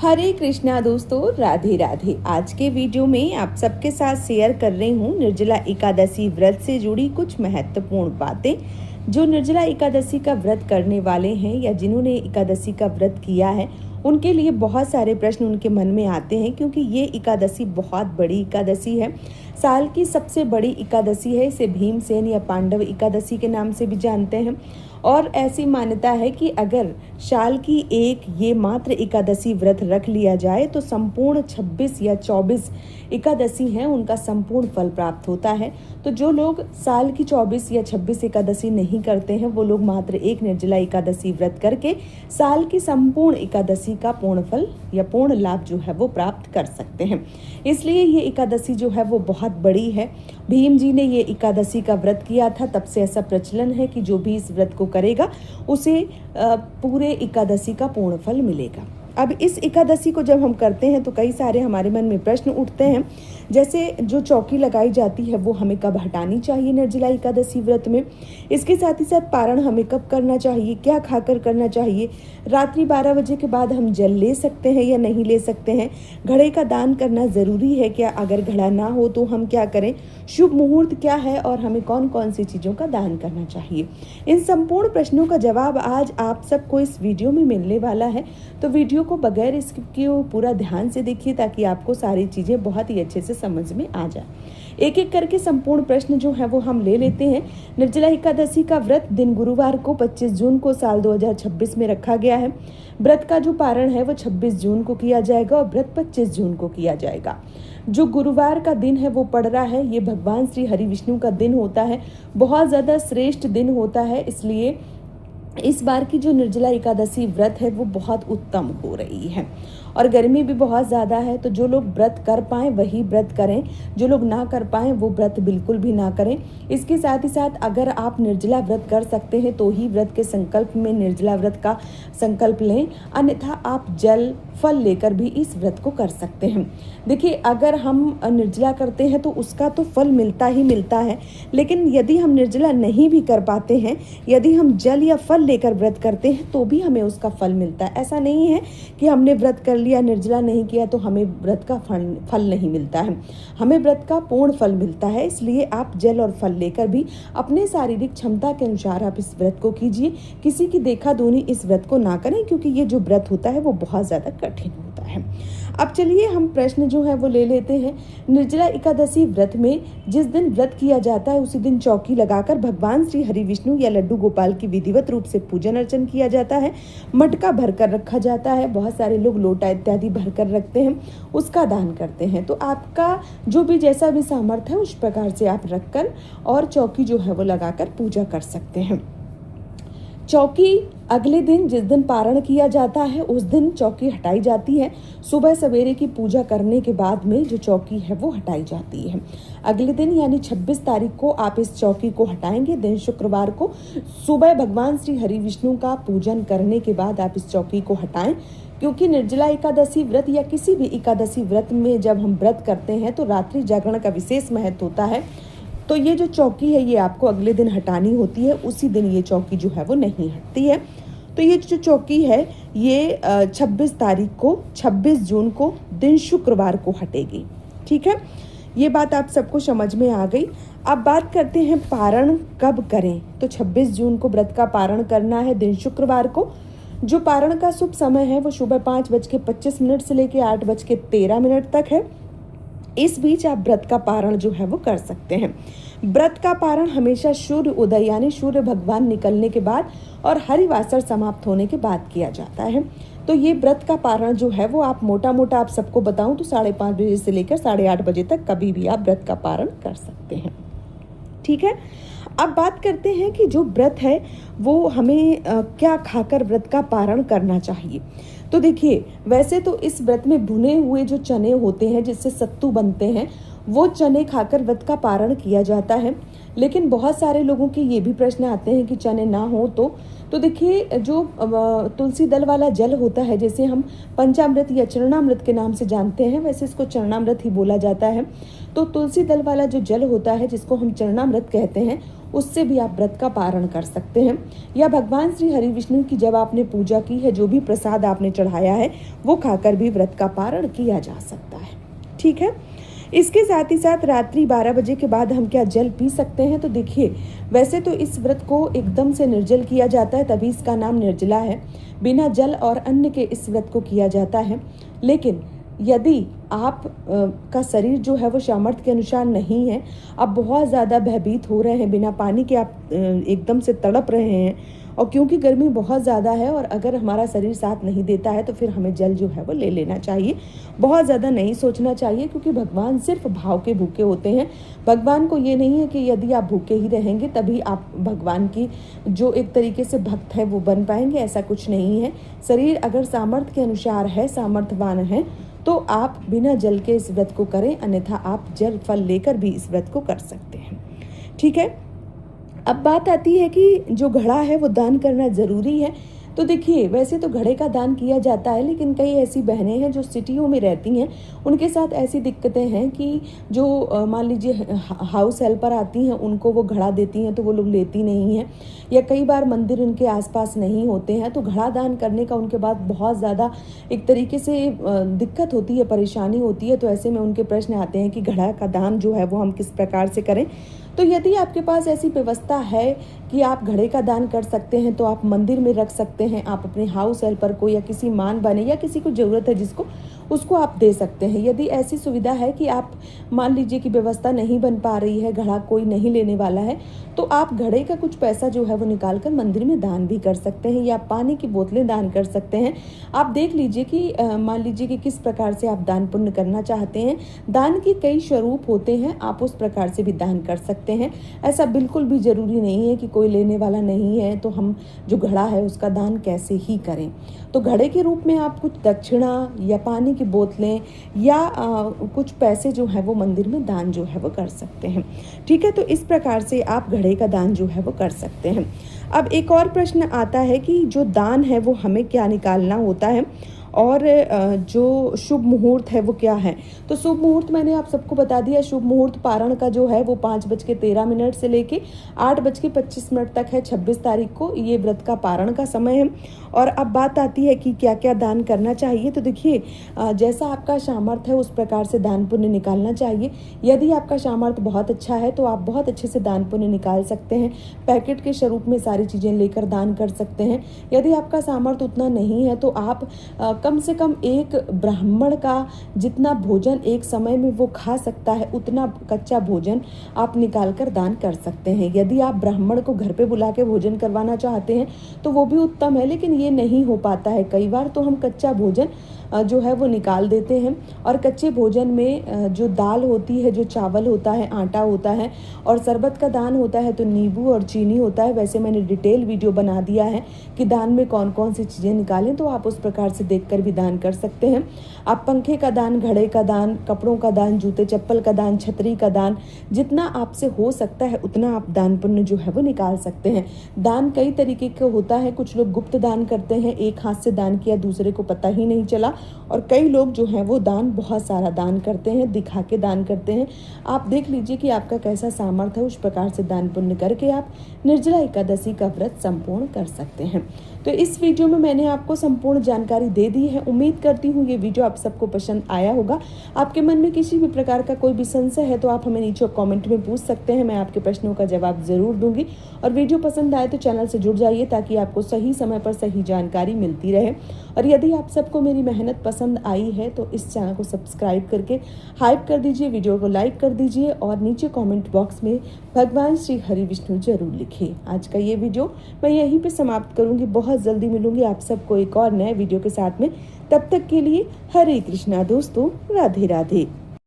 हरे कृष्णा दोस्तों, राधे राधे। आज के वीडियो में आप सबके साथ शेयर कर रही हूँ निर्जला एकादशी व्रत से जुड़ी कुछ महत्वपूर्ण बातें। जो निर्जला एकादशी का व्रत करने वाले हैं या जिन्होंने एकादशी का व्रत किया है, उनके लिए बहुत सारे प्रश्न उनके मन में आते हैं, क्योंकि ये एकादशी बहुत बड़ी एकादशी है। साल की सबसे बड़ी एकादशी है। इसे भीमसेन या पांडव एकादशी के नाम से भी जानते हैं। और ऐसी मान्यता है कि अगर साल की एक ये मात्र एकादशी व्रत रख लिया जाए तो संपूर्ण 26 या 24 एकादशी हैं उनका संपूर्ण फल प्राप्त होता है। तो जो लोग साल की 24 या 26 एकादशी नहीं करते हैं, वो लोग मात्र एक निर्जला एकादशी व्रत करके साल की संपूर्ण एकादशी का पूर्ण फल या पूर्ण लाभ जो है वो प्राप्त कर सकते हैं। इसलिए ये एकादशी जो है वो बहुत बड़ी है। भीम जी ने ये एकादशी का व्रत किया था, तब से ऐसा प्रचलन है कि जो भी इस व्रत को करेगा उसे पूरे एकादशी का पूर्ण फल मिलेगा। अब इस एकादशी को जब हम करते हैं तो कई सारे हमारे मन में प्रश्न उठते हैं, जैसे जो चौकी लगाई जाती है वो हमें कब हटानी चाहिए निर्जला एकादशी व्रत में। इसके साथ ही साथ पारण हमें कब करना चाहिए, क्या खाकर करना चाहिए, रात्रि 12 बजे के बाद हम जल ले सकते हैं या नहीं ले सकते हैं, घड़े का दान करना ज़रूरी है क्या, अगर घड़ा ना हो तो हम क्या करें, शुभ मुहूर्त क्या है और हमें कौन कौन सी चीज़ों का दान करना चाहिए। इन संपूर्ण प्रश्नों का जवाब आज आप सबको इस वीडियो में मिलने वाला है। तो वीडियो को बगैर स्किप किए पूरा ध्यान से देखिए ताकि आपको सारी चीज़ें बहुत ही अच्छे से समझ में आ जाए। एक एक करके संपूर्ण प्रश्न जो है वो हम ले लेते हैं। निर्जला एकादशी का व्रत दिन गुरुवार को 25 जून को साल 2026 में रखा गया है। व्रत का जो पारण है वो 26 जून को किया जाएगा और व्रत 25 जून को किया जाएगा। जो गुरुवार का दिन है वो पड़ रहा है, ये भगवान श्री हरि विष्णु का दिन होता है, बहुत ज़्यादा श्रेष्ठ दिन होता है। इसलिए इस बार की जो निर्जला एकादशी व्रत है वो बहुत उत्तम हो रही है। और गर्मी भी बहुत ज़्यादा है, तो जो लोग व्रत कर पाएँ वही व्रत करें, जो लोग ना कर पाएँ वो व्रत बिल्कुल भी ना करें। इसके साथ ही साथ अगर आप निर्जला व्रत कर सकते हैं तो ही व्रत के संकल्प में निर्जला व्रत का संकल्प लें, अन्यथा आप जल फल लेकर भी इस व्रत को कर सकते हैं। देखिए, अगर हम निर्जला करते हैं तो उसका तो फल मिलता ही मिलता है, लेकिन यदि हम निर्जला नहीं भी कर पाते हैं, यदि हम जल या फल लेकर व्रत करते हैं तो भी हमें उसका फल मिलता है। ऐसा नहीं है कि हमने व्रत कर लिया, निर्जला नहीं किया तो हमें व्रत का फल नहीं मिलता है, हमें व्रत का पूर्ण फल मिलता है। इसलिए आप जल और फल लेकर भी अपने शारीरिक क्षमता के अनुसार आप इस व्रत को कीजिए। किसी की देखा दुनी इस व्रत को ना करें, क्योंकि ये जो व्रत होता है वो बहुत ज़्यादा कठिन होता है। अब चलिए हम प्रश्न जो है वो ले लेते हैं। निर्जला एकादशी व्रत में जिस दिन व्रत किया जाता है उसी दिन चौकी लगाकर भगवान श्री हरि विष्णु या लड्डू गोपाल की विधिवत रूप से पूजन अर्चन किया जाता है। मटका भरकर रखा जाता है, बहुत सारे लोग लोटा इत्यादि भरकर रखते हैं, उसका दान करते हैं। तो आपका जो भी जैसा भी सामर्थ्य है उस प्रकार से आप रखकर और चौकी जो है वो लगाकर पूजा कर सकते हैं। चौकी अगले दिन जिस दिन पारण किया जाता है उस दिन चौकी हटाई जाती है। सुबह सवेरे की पूजा करने के बाद में जो चौकी है वो हटाई जाती है। अगले दिन यानी 26 तारीख को आप इस चौकी को हटाएंगे। दिन शुक्रवार को सुबह भगवान श्री हरि विष्णु का पूजन करने के बाद आप इस चौकी को हटाएं, क्योंकि निर्जला एकादशी व्रत या किसी भी एकादशी व्रत में जब हम व्रत करते हैं तो रात्रि जागरण का विशेष महत्व होता है। तो ये जो चौकी है ये आपको अगले दिन हटानी होती है, उसी दिन ये चौकी जो है वो नहीं हटती है। तो ये जो चौकी है ये 26 तारीख को 26 जून को दिन शुक्रवार को हटेगी। ठीक है, ये बात आप सबको समझ में आ गई। अब बात करते हैं पारण कब करें। तो 26 जून को व्रत का पारण करना है दिन शुक्रवार को। जो पारण का शुभ समय है वो सुबह 5:25 से लेकर 8:13 तक है। इस बीच आप व्रत का पारण जो है वो कर सकते हैं। व्रत का पारण हमेशा सूर्य उदय यानी सूर्य भगवान निकलने के बाद और हरिवासर समाप्त होने के बाद किया जाता है। तो ये व्रत का पारण जो है वो आप मोटा मोटा आप सबको बताऊं तो 5:30 बजे से लेकर 8:30 बजे तक कभी भी आप व्रत का पारण कर सकते हैं। ठीक है, अब बात करते हैं कि जो व्रत है वो हमें क्या खाकर व्रत का पारण करना चाहिए। तो देखिए, वैसे तो इस व्रत में भुने हुए जो चने होते हैं जिससे सत्तू बनते हैं वो चने खाकर व्रत का पारण किया जाता है। लेकिन बहुत सारे लोगों के ये भी प्रश्न आते हैं कि चने ना हो तो तो देखिए जो तुलसी दल वाला जल होता है, जैसे हम पंचामृत या चरणामृत के नाम से जानते हैं, वैसे इसको चरणामृत ही बोला जाता है। तो तुलसी दल वाला जो जल होता है, जिसको हम चरणामृत कहते हैं, उससे भी आप व्रत का पारण कर सकते हैं। या भगवान श्री हरि विष्णु की जब आपने पूजा की है, जो भी प्रसाद आपने चढ़ाया है, वो खाकर भी व्रत का पारण किया जा सकता है। ठीक है। इसके साथ ही साथ रात्रि 12 बजे के बाद हम क्या जल पी सकते हैं? तो देखिए, वैसे तो इस व्रत को एकदम से निर्जल किया जाता है, तभी इसका नाम निर्जला है। बिना जल और अन्न के इस व्रत को किया जाता है। लेकिन यदि आप का शरीर जो है वो सामर्थ्य के अनुसार नहीं है, आप बहुत ज़्यादा भयभीत हो रहे हैं, बिना पानी के आप एकदम से तड़प रहे हैं, और क्योंकि गर्मी बहुत ज़्यादा है और अगर हमारा शरीर साथ नहीं देता है, तो फिर हमें जल जो है वो ले लेना चाहिए। बहुत ज़्यादा नहीं सोचना चाहिए, क्योंकि भगवान सिर्फ भाव के भूखे होते हैं। भगवान को ये नहीं है कि यदि आप भूखे ही रहेंगे तभी आप भगवान की जो एक तरीके से भक्त है वो बन पाएंगे, ऐसा कुछ नहीं है। शरीर अगर सामर्थ्य के अनुसार है, सामर्थ्यवान है, तो आप बिना जल के इस व्रत को करें, अन्यथा आप जल फल लेकर भी इस व्रत को कर सकते हैं। ठीक है। अब बात आती है कि जो घड़ा है वो दान करना ज़रूरी है। तो देखिए, वैसे तो घड़े का दान किया जाता है, लेकिन कई ऐसी बहनें हैं जो सिटियों में रहती हैं, उनके साथ ऐसी दिक्कतें हैं कि जो मान लीजिए हाउस हेल्पर आती हैं, उनको वो घड़ा देती हैं तो वो लोग लेती नहीं हैं, या कई बार मंदिर उनके आसपास नहीं होते हैं, तो घड़ा दान करने का उनके बाद बहुत ज़्यादा एक तरीके से दिक्कत होती है, परेशानी होती है। तो ऐसे में उनके प्रश्न आते हैं कि घड़ा का दान जो है वो हम किस प्रकार से करें। तो यदि आपके पास ऐसी व्यवस्था है कि आप घड़े का दान कर सकते हैं, तो आप मंदिर में रख सकते हैं। आप अपने हाउस हेल्पर को या किसी मान बने या किसी को ज़रूरत है जिसको, उसको आप दे सकते हैं। यदि ऐसी सुविधा है कि आप मान लीजिए कि व्यवस्था नहीं बन पा रही है, घड़ा कोई नहीं लेने वाला है, तो आप घड़े का कुछ पैसा जो है वो निकाल कर मंदिर में दान भी कर सकते हैं, या पानी की बोतलें दान कर सकते हैं। आप देख लीजिए कि मान लीजिए कि किस प्रकार से आप दान पुण्य करना चाहते हैं। दान के कई स्वरूप होते हैं, आप उस प्रकार से भी दान कर सकते हैं। ऐसा बिल्कुल भी ज़रूरी नहीं है कि कोई लेने वाला नहीं है तो हम जो घड़ा है उसका दान कैसे ही करें। तो घड़े के रूप में आप कुछ दक्षिणा या पानी की बोतलें या कुछ पैसे जो है वो मंदिर में दान जो है वो कर सकते हैं। ठीक है। तो इस प्रकार से आप घड़े का दान जो है वो कर सकते हैं। अब एक और प्रश्न आता है कि जो दान है वो हमें क्या निकालना होता है, और जो शुभ मुहूर्त है वो क्या है। तो शुभ मुहूर्त मैंने आप सबको बता दिया। शुभ मुहूर्त पारण का जो है वो 5:13 से लेके 8:25 तक है। 26 तारीख को ये व्रत का पारण का समय है। और अब बात आती है कि क्या क्या दान करना चाहिए। तो देखिए, जैसा आपका सामर्थ्य है उस प्रकार से दान पुण्य निकालना चाहिए। यदि आपका सामर्थ्य बहुत अच्छा है तो आप बहुत अच्छे से दान पुण्य निकाल सकते हैं। पैकेट के स्वरूप में सारी चीज़ें लेकर दान कर सकते हैं। यदि आपका सामर्थ्य उतना नहीं है तो आप कम से कम एक ब्राह्मण का जितना भोजन एक समय में वो खा सकता है, उतना कच्चा भोजन आप निकाल कर दान कर सकते हैं। यदि आप ब्राह्मण को घर पे बुला के भोजन करवाना चाहते हैं तो वो भी उत्तम है, लेकिन ये नहीं हो पाता है कई बार। तो हम कच्चा भोजन जो है वो निकाल देते हैं। और कच्चे भोजन में जो दाल होती है, जो चावल होता है, आटा होता है, और शरबत का दान होता है तो नींबू और चीनी होता है। वैसे मैंने डिटेल वीडियो बना दिया है कि दान में कौन कौन सी चीज़ें निकालें, तो आप उस प्रकार से देखकर भी दान कर सकते हैं। आप पंखे का दान, घड़े का दान, कपड़ों का दान, जूते चप्पल का दान, छतरी का दान, जितना आपसे हो सकता है उतना आप दान पुण्य जो है वो निकाल सकते हैं। दान कई तरीके का होता है। कुछ लोग गुप्त दान करते हैं, एक हाथ से दान किया, दूसरे को पता ही नहीं चला। और कई लोग जो हैं वो दान बहुत सारा दान करते हैं, दिखा के दान करते हैं। आप देख लीजिए कि आपका कैसा सामर्थ्य है, उस प्रकार से दान पुण्य करके आप निर्जला एकादशी का व्रत संपूर्ण कर सकते हैं। तो इस वीडियो में मैंने आपको संपूर्ण जानकारी दे दी है। उम्मीद करती हूँ ये वीडियो आप सबको पसंद आया होगा। आपके मन में किसी भी प्रकार का कोई भी संशय है तो आप हमें नीचे कमेंट में पूछ सकते हैं, मैं आपके प्रश्नों का जवाब ज़रूर दूंगी। और वीडियो पसंद आए तो चैनल से जुड़ जाइए ताकि आपको सही समय पर सही जानकारी मिलती रहे। और यदि आप सबको मेरी मेहनत पसंद आई है तो इस चैनल को सब्सक्राइब करके हाइप कर दीजिए, वीडियो को लाइक कर दीजिए और नीचे कमेंट बॉक्स में भगवान श्री हरि विष्णु जरूर लिखिए। आज का ये वीडियो मैं यहीं पे समाप्त करूंगी। बहुत जल्दी मिलूंगी आप सबको एक और नए वीडियो के साथ में। तब तक के लिए हरे कृष्णा दोस्तों, राधे राधे।